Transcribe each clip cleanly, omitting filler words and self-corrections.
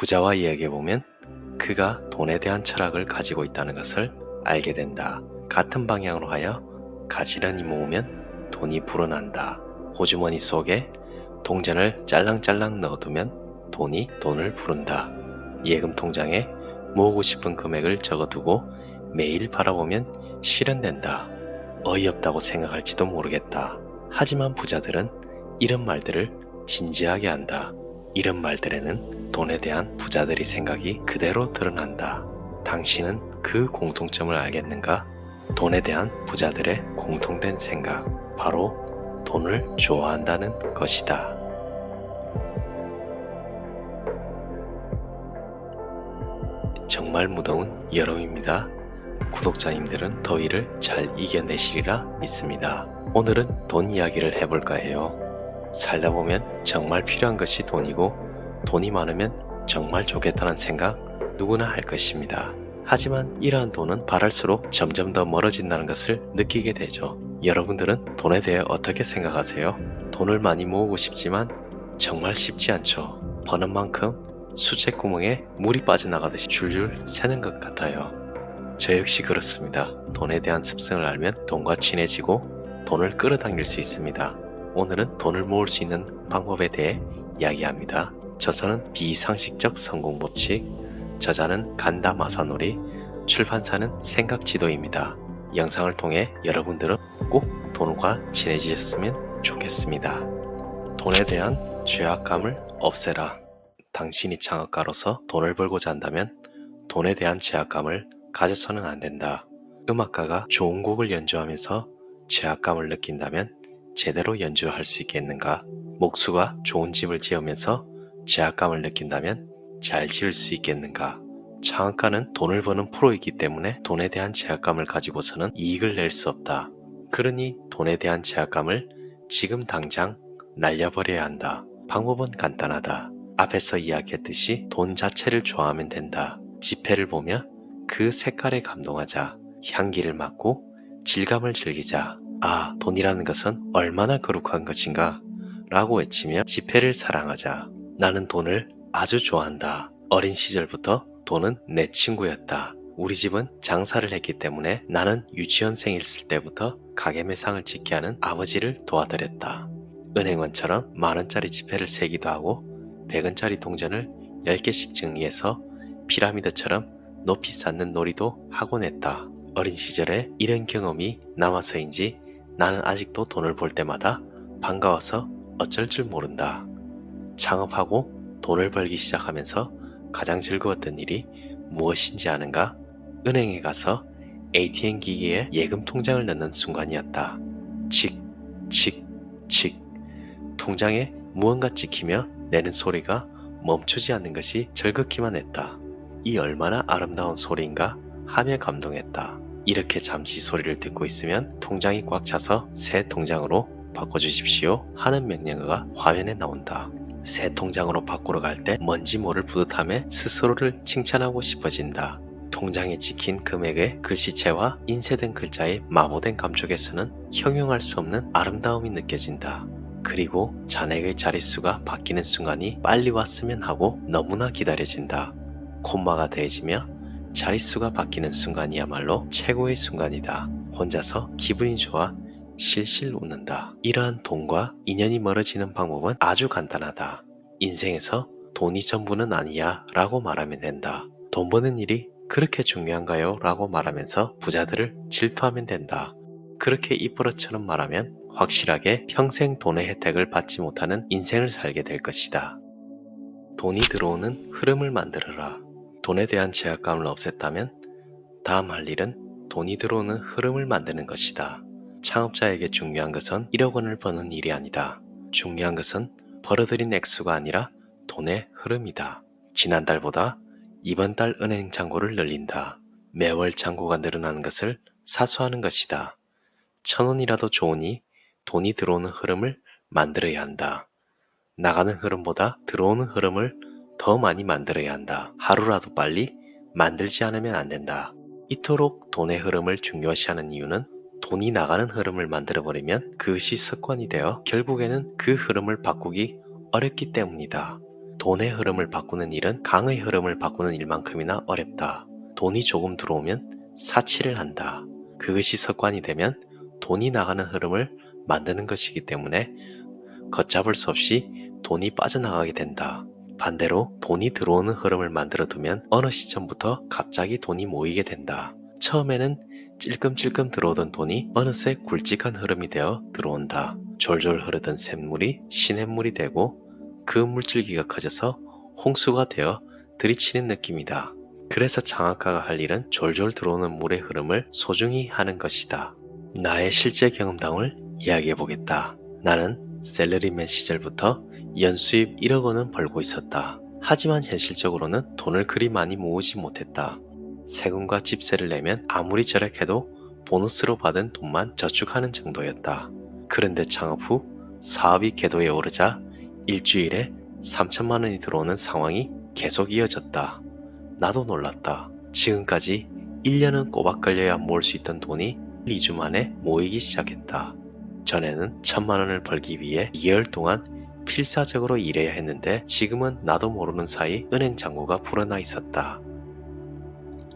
부자와 이야기해보면 그가 돈에 대한 철학을 가지고 있다는 것을 알게 된다. 같은 방향으로 하여 가지런히 모으면 돈이 불어난다. 호주머니 속에 동전을 짤랑짤랑 넣어두면 돈이 돈을 부른다. 예금 통장에 모으고 싶은 금액을 적어두고 매일 바라보면 실현된다. 어이없다고 생각할지도 모르겠다. 하지만 부자들은 이런 말들을 진지하게 한다. 이런 말들에는 돈에 대한 부자들의 생각이 그대로 드러난다. 당신은 그 공통점을 알겠는가? 돈에 대한 부자들의 공통된 생각, 바로 돈을 좋아한다는 것이다. 정말 무더운 여름입니다. 구독자님들은 더위를 잘 이겨내시리라 믿습니다. 오늘은 돈 이야기를 해볼까 해요. 살다 보면 정말 필요한 것이 돈이고 돈이 많으면 정말 좋겠다는 생각 누구나 할 것입니다. 하지만 이러한 돈은 바랄수록 점점 더 멀어진다는 것을 느끼게 되죠. 여러분들은 돈에 대해 어떻게 생각하세요? 돈을 많이 모으고 싶지만 정말 쉽지 않죠. 버는 만큼 수채구멍에 물이 빠져나가듯이 줄줄 새는 것 같아요. 저 역시 그렇습니다. 돈에 대한 습성을 알면 돈과 친해지고 돈을 끌어당길 수 있습니다. 오늘은 돈을 모을 수 있는 방법에 대해 이야기합니다. 저서는 비상식적 성공법칙, 저자는 간다 마사노리, 출판사는 생각지도입니다. 영상을 통해 여러분들은 꼭 돈과 친해지셨으면 좋겠습니다. 돈에 대한 죄악감을 없애라. 당신이 창업가로서 돈을 벌고자 한다면 돈에 대한 죄악감을 가져서는 안 된다. 음악가가 좋은 곡을 연주하면서 죄악감을 느낀다면 제대로 연주를 할 수 있겠는가? 목수가 좋은 집을 지으면서 죄악감을 느낀다면 잘 지을 수 있겠는가? 창업가는 돈을 버는 프로이기 때문에 돈에 대한 죄악감을 가지고서는 이익을 낼 수 없다. 그러니 돈에 대한 죄악감을 지금 당장 날려버려야 한다. 방법은 간단하다. 앞에서 이야기했듯이 돈 자체를 좋아하면 된다. 지폐를 보며 그 색깔에 감동하자. 향기를 맡고 질감을 즐기자. 아, 돈이라는 것은 얼마나 거룩한 것인가? 라고 외치며 지폐를 사랑하자. 나는 돈을 아주 좋아한다. 어린 시절부터 돈은 내 친구였다. 우리 집은 장사를 했기 때문에 나는 유치원생일 때부터 가게 매상을 짓게 하는 아버지를 도와드렸다. 은행원처럼 만원짜리 지폐를 세기도 하고 100원짜리 동전을 10개씩 정리해서 피라미드처럼 높이 쌓는 놀이도 하곤 했다. 어린 시절에 이런 경험이 남아서인지 나는 아직도 돈을 볼 때마다 반가워서 어쩔 줄 모른다. 창업하고 돈을 벌기 시작하면서 가장 즐거웠던 일이 무엇인지 아는가? 은행에 가서 ATM 기기에 예금 통장을 넣는 순간이었다. 칙, 칙, 칙. 통장에 무언가 찍히며 내는 소리가 멈추지 않는 것이 즐겁기만 했다. 이 얼마나 아름다운 소리인가 하며 감동했다. 이렇게 잠시 소리를 듣고 있으면 통장이 꽉 차서 새 통장으로 바꿔주십시오 하는 명령어가 화면에 나온다. 새 통장으로 바꾸러 갈 때 뭔지 모를 뿌듯함에 스스로를 칭찬하고 싶어진다. 통장에 찍힌 금액의 글씨체와 인쇄된 글자의 마모된 감촉에서는 형용할 수 없는 아름다움이 느껴진다. 그리고 잔액의 자릿수가 바뀌는 순간이 빨리 왔으면 하고 너무나 기다려진다. 콤마가 더해지며 자릿수가 바뀌는 순간이야말로 최고의 순간이다. 혼자서 기분이 좋아 실실 웃는다. 이러한 돈과 인연이 멀어지는 방법은 아주 간단하다. 인생에서 돈이 전부는 아니야 라고 말하면 된다. 돈 버는 일이 그렇게 중요한가요? 라고 말하면서 부자들을 질투하면 된다. 그렇게 입버릇처럼 말하면 확실하게 평생 돈의 혜택을 받지 못하는 인생을 살게 될 것이다. 돈이 들어오는 흐름을 만들어라. 돈에 대한 죄악감을 없앴다면 다음 할 일은 돈이 들어오는 흐름을 만드는 것이다. 창업자에게 중요한 것은 1억 원을 버는 일이 아니다. 중요한 것은 벌어들인 액수가 아니라 돈의 흐름이다. 지난달보다 이번 달 은행 잔고를 늘린다. 매월 잔고가 늘어나는 것을 사수하는 것이다. 1,000원이라도 좋으니 돈이 들어오는 흐름을 만들어야 한다. 나가는 흐름보다 들어오는 흐름을 더 많이 만들어야 한다. 하루라도 빨리 만들지 않으면 안 된다. 이토록 돈의 흐름을 중요시하는 이유는 돈이 나가는 흐름을 만들어버리면 그것이 습관이 되어 결국에는 그 흐름을 바꾸기 어렵기 때문이다. 돈의 흐름을 바꾸는 일은 강의 흐름을 바꾸는 일만큼이나 어렵다. 돈이 조금 들어오면 사치를 한다. 그것이 습관이 되면 돈이 나가는 흐름을 만드는 것이기 때문에 걷잡을 수 없이 돈이 빠져나가게 된다. 반대로 돈이 들어오는 흐름을 만들어 두면 어느 시점부터 갑자기 돈이 모이게 된다. 처음에는 찔끔찔끔 들어오던 돈이 어느새 굵직한 흐름이 되어 들어온다. 졸졸 흐르던 샘물이 시냇물이 되고 그 물줄기가 커져서 홍수가 되어 들이치는 느낌이다. 그래서 장학가가 할 일은 졸졸 들어오는 물의 흐름을 소중히 하는 것이다. 나의 실제 경험담을 이야기해 보겠다. 나는 셀러리맨 시절부터 연수입 1억 원은 벌고 있었다. 하지만 현실적으로는 돈을 그리 많이 모으지 못했다. 세금과 집세를 내면 아무리 절약해도 보너스로 받은 돈만 저축하는 정도였다. 그런데 창업 후 사업이 궤도에 오르자 일주일에 3천만 원이 들어오는 상황이 계속 이어졌다. 나도 놀랐다. 지금까지 1년은 꼬박 걸려야 모을 수 있던 돈이 2주 만에 모이기 시작했다. 전에는 1,000만 원을 벌기 위해 2개월 동안 필사적으로 일해야 했는데 지금은 나도 모르는 사이 은행 잔고가 불어나 있었다.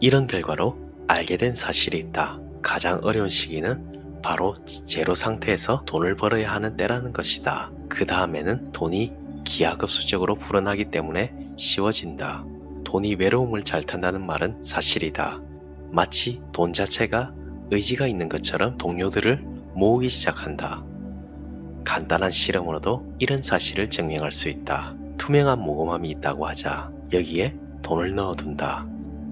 이런 결과로 알게 된 사실이 있다. 가장 어려운 시기는 바로 제로 상태에서 돈을 벌어야 하는 때라는 것이다. 그 다음에는 돈이 기하급수적으로 불어나기 때문에 쉬워진다. 돈이 외로움을 잘 탄다는 말은 사실이다. 마치 돈 자체가 의지가 있는 것처럼 동료들을 모으기 시작한다. 간단한 실험으로도 이런 사실을 증명할 수 있다. 투명한 모금함이 있다고 하자. 여기에 돈을 넣어둔다.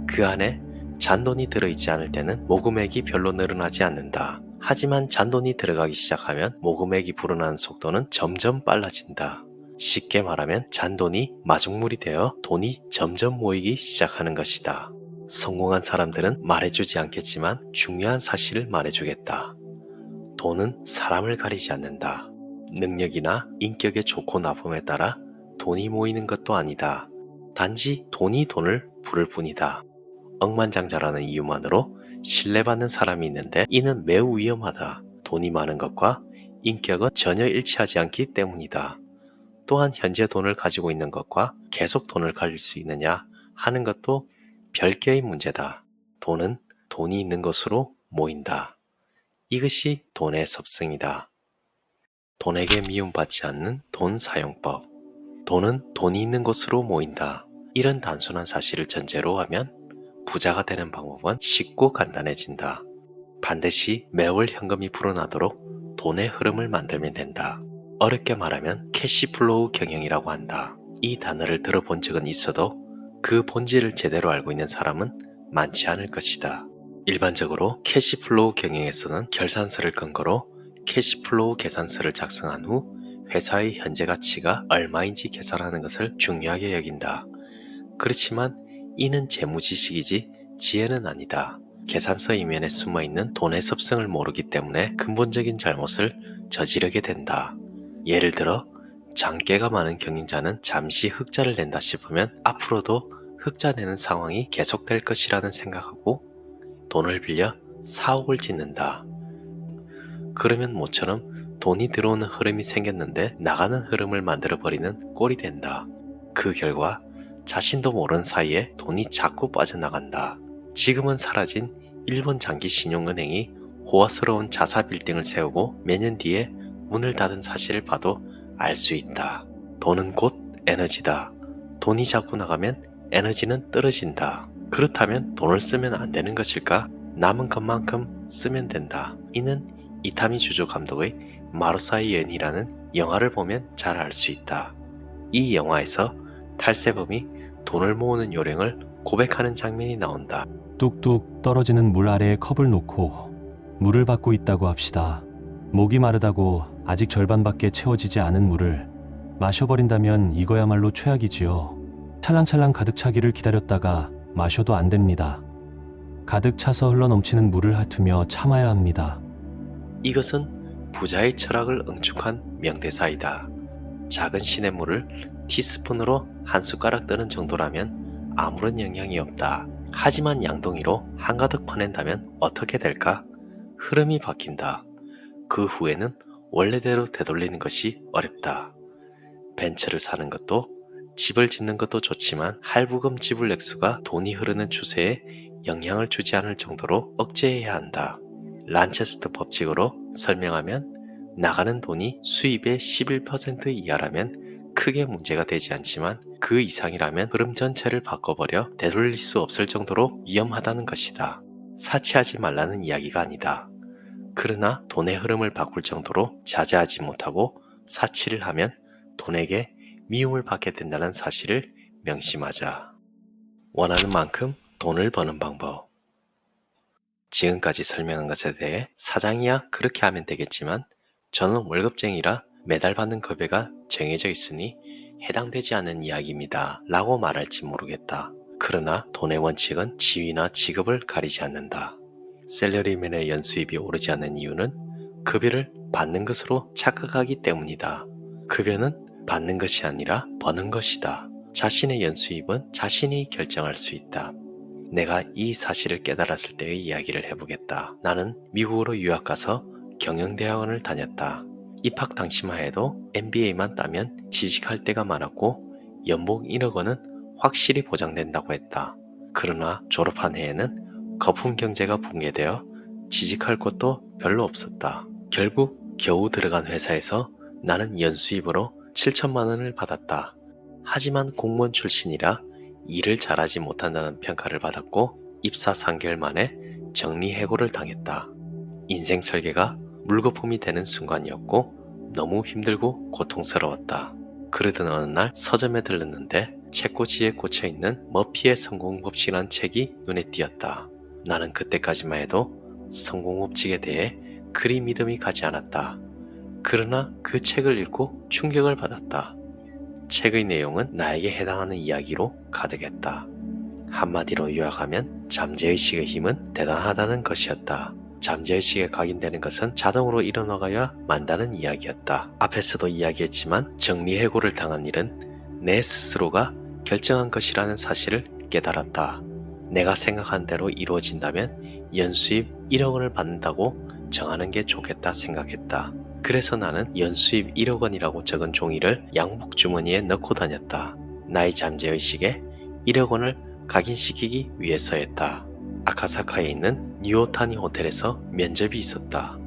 그 안에 잔돈이 들어있지 않을 때는 모금액이 별로 늘어나지 않는다. 하지만 잔돈이 들어가기 시작하면 모금액이 불어나는 속도는 점점 빨라진다. 쉽게 말하면 잔돈이 마중물이 되어 돈이 점점 모이기 시작하는 것이다. 성공한 사람들은 말해주지 않겠지만 중요한 사실을 말해주겠다. 돈은 사람을 가리지 않는다. 능력이나 인격의 좋고 나쁨에 따라 돈이 모이는 것도 아니다. 단지 돈이 돈을 부를 뿐이다. 억만장자라는 이유만으로 신뢰받는 사람이 있는데 이는 매우 위험하다. 돈이 많은 것과 인격은 전혀 일치하지 않기 때문이다. 또한 현재 돈을 가지고 있는 것과 계속 돈을 가질 수 있느냐 하는 것도 별개의 문제다. 돈은 돈이 있는 것으로 모인다. 이것이 돈의 습성이다. 돈에게 미움받지 않는 돈 사용법. 돈은 돈이 있는 곳으로 모인다. 이런 단순한 사실을 전제로 하면 부자가 되는 방법은 쉽고 간단해진다. 반드시 매월 현금이 불어나도록 돈의 흐름을 만들면 된다. 어렵게 말하면 캐시플로우 경영이라고 한다. 이 단어를 들어본 적은 있어도 그 본질을 제대로 알고 있는 사람은 많지 않을 것이다. 일반적으로 캐시플로우 경영에서는 결산서를 근거로 캐시플로우 계산서를 작성한 후 회사의 현재 가치가 얼마인지 계산하는 것을 중요하게 여긴다. 그렇지만 이는 재무지식이지 지혜는 아니다. 계산서 이면에 숨어있는 돈의 습성을 모르기 때문에 근본적인 잘못을 저지르게 된다. 예를 들어 장깨가 많은 경영자는 잠시 흑자를 낸다 싶으면 앞으로도 흑자 내는 상황이 계속될 것이라는 생각하고 돈을 빌려 사옥을 짓는다. 그러면 모처럼 돈이 들어오는 흐름이 생겼는데 나가는 흐름을 만들어버리는 꼴이 된다. 그 결과 자신도 모르는 사이에 돈이 자꾸 빠져나간다. 지금은 사라진 일본 장기 신용은행이 호화스러운 자사 빌딩을 세우고 몇 년 뒤에 문을 닫은 사실을 봐도 알 수 있다. 돈은 곧 에너지다. 돈이 자꾸 나가면 에너지는 떨어진다. 그렇다면 돈을 쓰면 안 되는 것일까? 남은 것만큼 쓰면 된다. 이는 이타미 주조 감독의 마루사의 연이라는 영화를 보면 잘 알 수 있다. 이 영화에서 탈세범이 돈을 모으는 요령을 고백하는 장면이 나온다. 뚝뚝 떨어지는 물 아래에 컵을 놓고 물을 받고 있다고 합시다. 목이 마르다고 아직 절반밖에 채워지지 않은 물을 마셔버린다면 이거야말로 최악이지요. 찰랑찰랑 가득 차기를 기다렸다가 마셔도 안 됩니다. 가득 차서 흘러넘치는 물을 핥으며 참아야 합니다. 이것은 부자의 철학을 응축한 명대사이다. 작은 시냇물을 티스푼으로 한 숟가락 뜨는 정도라면 아무런 영향이 없다. 하지만 양동이로 한가득 퍼낸다면 어떻게 될까? 흐름이 바뀐다. 그 후에는 원래대로 되돌리는 것이 어렵다. 벤츠를 사는 것도 집을 짓는 것도 좋지만 할부금 지불 액수가 돈이 흐르는 추세에 영향을 주지 않을 정도로 억제해야 한다. 란체스터 법칙으로 설명하면 나가는 돈이 수입의 11% 이하라면 크게 문제가 되지 않지만 그 이상이라면 흐름 전체를 바꿔버려 되돌릴 수 없을 정도로 위험하다는 것이다. 사치하지 말라는 이야기가 아니다. 그러나 돈의 흐름을 바꿀 정도로 자제하지 못하고 사치를 하면 돈에게 미움을 받게 된다는 사실을 명심하자. 원하는 만큼 돈을 버는 방법. 지금까지 설명한 것에 대해 사장이야 그렇게 하면 되겠지만 저는 월급쟁이라 매달 받는 급여가 정해져 있으니 해당되지 않는 이야기입니다 라고 말할지 모르겠다. 그러나 돈의 원칙은 지위나 직업을 가리지 않는다. 셀러리맨의 연수입이 오르지 않는 이유는 급여를 받는 것으로 착각하기 때문이다. 급여는 받는 것이 아니라 버는 것이다. 자신의 연수입은 자신이 결정할 수 있다. 내가 이 사실을 깨달았을 때의 이야기를 해보겠다. 나는 미국으로 유학 가서 경영대학원을 다녔다. 입학 당시만 해도 MBA만 따면 취직할 때가 많았고 연봉 1억 원은 확실히 보장된다고 했다. 그러나 졸업한 해에는 거품 경제가 붕괴되어 취직할 곳도 별로 없었다. 결국 겨우 들어간 회사에서 나는 연수입으로 7천만 원을 받았다. 하지만 공무원 출신이라 일을 잘하지 못한다는 평가를 받았고 입사 3개월 만에 정리해고를 당했다. 인생 설계가 물거품이 되는 순간이었고 너무 힘들고 고통스러웠다. 그러던 어느 날 서점에 들렀는데 책꽂이에 꽂혀있는 머피의 성공법칙이란 책이 눈에 띄었다. 나는 그때까지만 해도 성공법칙에 대해 그리 믿음이 가지 않았다. 그러나 그 책을 읽고 충격을 받았다. 책의 내용은 나에게 해당하는 이야기로 가득했다. 한마디로 요약하면 잠재의식의 힘은 대단하다는 것이었다. 잠재의식에 각인되는 것은 자동으로 일어나가야 만다는 이야기였다. 앞에서도 이야기했지만 정리해고를 당한 일은 내 스스로가 결정한 것이라는 사실을 깨달았다. 내가 생각한 대로 이루어진다면 연수입 1억 원을 받는다고 정하는 게 좋겠다 생각했다. 그래서 나는 연수입 1억 원이라고 적은 종이를 양복 주머니에 넣고 다녔다. 나의 잠재의식에 1억 원을 각인시키기 위해서였다. 아카사카에 있는 뉴오타니 호텔에서 면접이 있었다.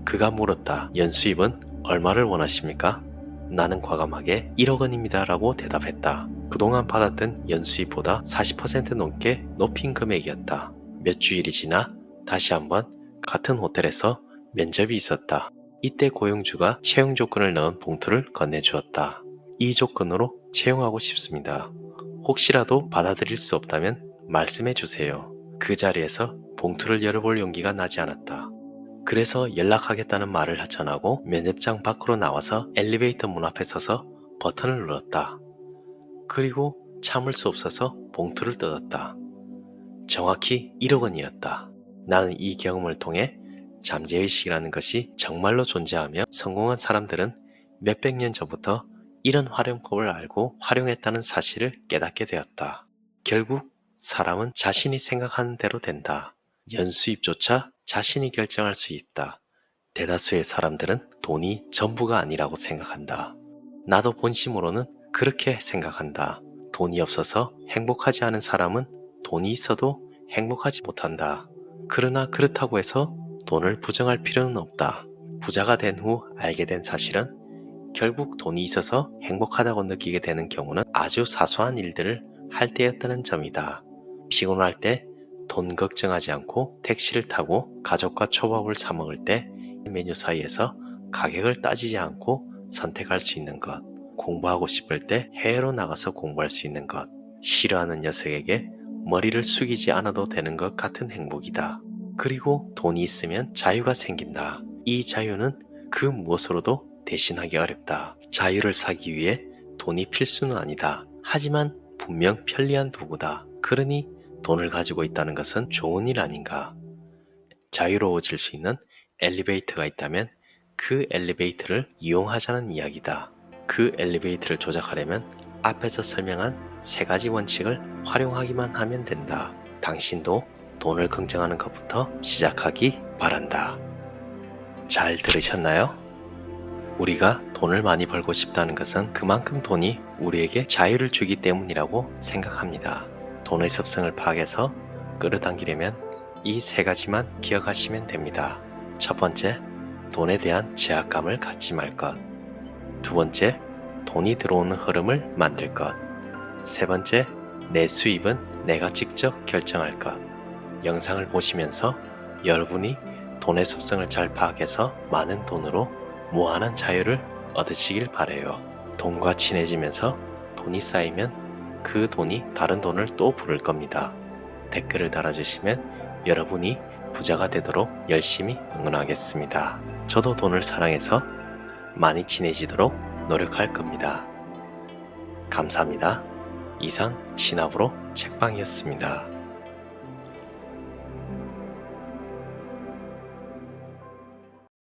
그가 물었다. 연수입은 얼마를 원하십니까? 나는 과감하게 1억 원입니다 라고 대답했다. 그동안 받았던 연수입보다 40% 넘게 높인 금액이었다. 몇 주일이 지나 다시 한번 같은 호텔에서 면접이 있었다. 이때 고용주가 채용 조건을 넣은 봉투를 건네주었다. 이 조건으로 채용하고 싶습니다. 혹시라도 받아들일 수 없다면 말씀해 주세요. 그 자리에서 봉투를 열어볼 용기가 나지 않았다. 그래서 연락하겠다는 말을 전하고 면접장 밖으로 나와서 엘리베이터 문 앞에 서서 버튼을 눌렀다. 그리고 참을 수 없어서 봉투를 뜯었다. 정확히 1억 원이었다. 나는 이 경험을 통해 잠재의식이라는 것이 정말로 존재하며 성공한 사람들은 몇백 년 전부터 이런 활용법을 알고 활용했다는 사실을 깨닫게 되었다. 결국 사람은 자신이 생각하는 대로 된다. 연수입조차 자신이 결정할 수 있다. 대다수의 사람들은 돈이 전부가 아니라고 생각한다. 나도 본심으로는 그렇게 생각한다. 돈이 없어서 행복하지 않은 사람은 돈이 있어도 행복하지 못한다. 그러나 그렇다고 해서 돈을 부정할 필요는 없다. 부자가 된 후 알게 된 사실은 결국 돈이 있어서 행복하다고 느끼게 되는 경우는 아주 사소한 일들을 할 때였다는 점이다. 피곤할 때 돈 걱정하지 않고 택시를 타고 가족과 초밥을 사 먹을 때 메뉴 사이에서 가격을 따지지 않고 선택할 수 있는 것. 공부하고 싶을 때 해외로 나가서 공부할 수 있는 것. 싫어하는 녀석에게 머리를 숙이지 않아도 되는 것 같은 행복이다. 그리고 돈이 있으면 자유가 생긴다. 이 자유는 그 무엇으로도 대신하기 어렵다. 자유를 사기 위해 돈이 필수는 아니다. 하지만 분명 편리한 도구다. 그러니 돈을 가지고 있다는 것은 좋은 일 아닌가. 자유로워질 수 있는 엘리베이터가 있다면 그 엘리베이터를 이용하자는 이야기다. 그 엘리베이터를 조작하려면 앞에서 설명한 3가지 원칙을 활용하기만 하면 된다. 당신도 돈을 긍정하는 것부터 시작하기 바란다. 잘 들으셨나요? 우리가 돈을 많이 벌고 싶다는 것은 그만큼 돈이 우리에게 자유를 주기 때문이라고 생각합니다. 돈의 습성을 파악해서 끌어당기려면 이 세 가지만 기억하시면 됩니다. 첫 번째, 돈에 대한 제약감을 갖지 말 것. 두 번째, 돈이 들어오는 흐름을 만들 것. 세 번째, 내 수입은 내가 직접 결정할 것. 영상을 보시면서 여러분이 돈의 습성을 잘 파악해서 많은 돈으로 무한한 자유를 얻으시길 바라요. 돈과 친해지면서 돈이 쌓이면 그 돈이 다른 돈을 또 부를 겁니다. 댓글을 달아주시면 여러분이 부자가 되도록 열심히 응원하겠습니다. 저도 돈을 사랑해서 많이 친해지도록 노력할 겁니다. 감사합니다. 이상 신압으로 책방이었습니다.